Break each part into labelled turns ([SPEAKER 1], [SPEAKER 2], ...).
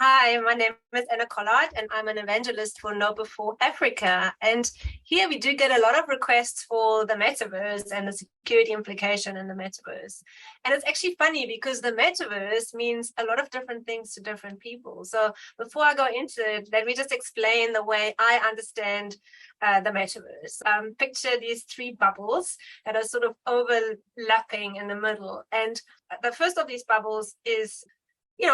[SPEAKER 1] Hi, my name is Anna Collard, and I'm an evangelist for KnowBe4 Africa. And here we do get a lot of requests for the metaverse and the security implication in the metaverse. And it's actually funny because the metaverse means a lot of different things to different people. So before I go into it, let me just explain the way I understand the metaverse. Picture these three bubbles that are sort of overlapping in the middle. And the first of these bubbles is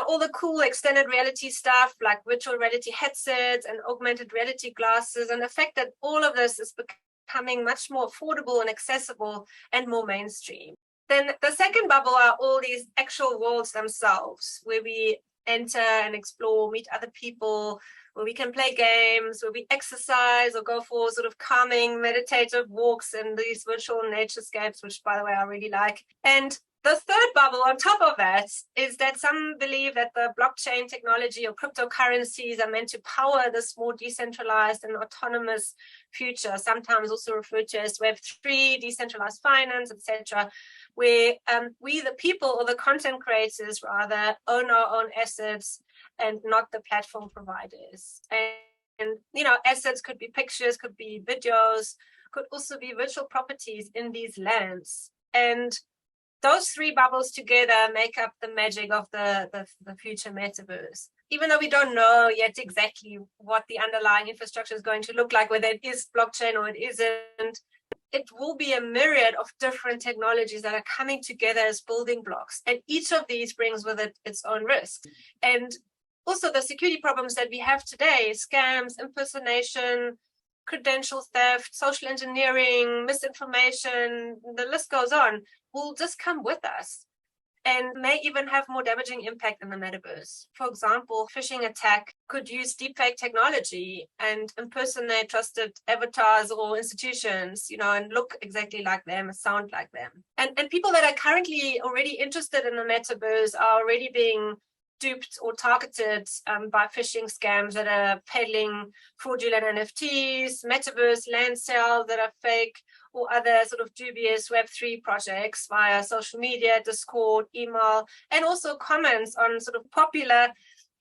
[SPEAKER 1] all the cool extended reality stuff like virtual reality headsets and augmented reality glasses, and the fact that all of this is becoming much more affordable and accessible and more mainstream. Then the second bubble are all these actual worlds themselves, where we enter and explore, meet other people, where we can play games, where we exercise or go for sort of calming meditative walks in these virtual naturescapes, which by the way I really like. And the third bubble on top of that is that some believe that the blockchain technology or cryptocurrencies are meant to power this more decentralized and autonomous future, sometimes also referred to as Web3, decentralized finance, etc., where we, the people or the content creators rather, own our own assets and not the platform providers. And assets could be pictures, could be videos, could also be virtual properties in these lands. And those three bubbles together make up the magic of the future metaverse. Even though we don't know yet exactly what the underlying infrastructure is going to look like, whether it is blockchain or it isn't, it will be a myriad of different technologies that are coming together as building blocks. And each of these brings with it its own risks. And also the security problems that we have today, scams, impersonation, credential theft, social engineering, misinformation, the list goes on, will just come with us and may even have more damaging impact in the metaverse. For example, phishing attack could use deepfake technology and impersonate trusted avatars or institutions, and look exactly like them, sound like them. And people that are currently already interested in the metaverse are already being duped or targeted by phishing scams that are peddling fraudulent NFTs, metaverse land sales that are fake, or other sort of dubious Web3 projects via social media, Discord, email, and also comments on sort of popular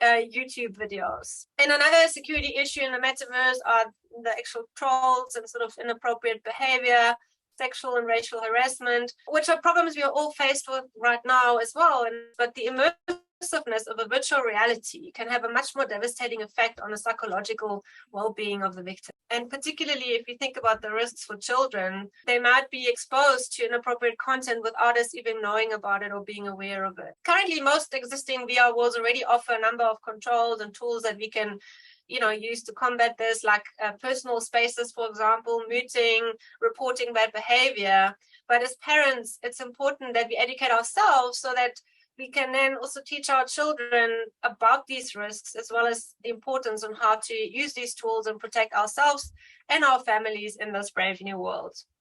[SPEAKER 1] YouTube videos. And another security issue in the metaverse are the actual trolls and sort of inappropriate behavior, sexual and racial harassment, which are problems we are all faced with right now as well. But the immersiveness of a virtual reality can have a much more devastating effect on the psychological well-being of the victim. And particularly if you think about the risks for children, they might be exposed to inappropriate content without us even knowing about it or being aware of it. Currently, most existing VR worlds already offer a number of controls and tools that we can use to combat this, like personal spaces, for example, muting, reporting bad behavior. But as parents, it's important that we educate ourselves so that we can then also teach our children about these risks, as well as the importance on how to use these tools and protect ourselves and our families in this brave new world.